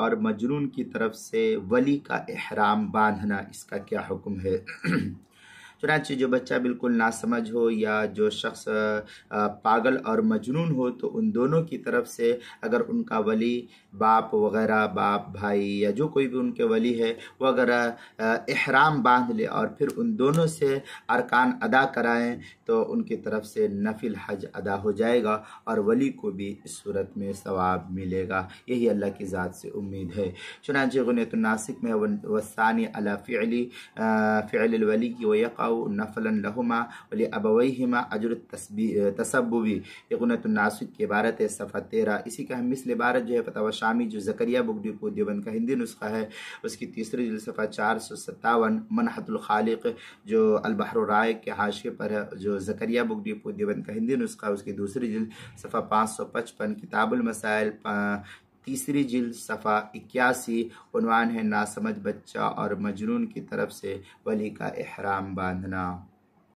اور مجنون کی طرف سے ولی کا احرام باندھنا، اس کا کیا حکم ہے؟ چنانچہ جو بچہ بالکل ناسمجھ ہو یا جو شخص پاگل اور مجنون ہو تو ان دونوں کی طرف سے اگر ان کا ولی باپ وغیرہ، باپ بھائی یا جو کوئی بھی ان کے ولی ہے، وہ اگر احرام باندھ لے اور پھر ان دونوں سے ارکان ادا کرائیں تو ان کی طرف سے نفل حج ادا ہو جائے گا اور ولی کو بھی اس صورت میں ثواب ملے گا، یہی اللہ کی ذات سے امید ہے۔ چنانچہ غنیۃ الناسک میں والثانی علی فعل الولی کی ویقع نفلا لہما ولابویہما اجر التسببی، یہ غنیۃ الناسک کی عبارت ہے، صفحہ 13۔ اسی کا ہم مثل عبارت جو ہے فتاوی شامی جو زکریا بک ڈپو دیوبند کا ہندی نسخہ ہے، اس کی تیسری جلد صفحہ 457، منحت الخالق جو البحر الرائق کے حاشیے پر ہے جو زکریا بک ڈپو دیوبند کا ہندی نسخہ، اس کی دوسری جلد صفحہ 555، کتاب المسائل تیسری جلد صفحہ 81، عنوان ہے ناسمجھ بچہ اور مجنون کی طرف سے ولی کا احرام باندھنا۔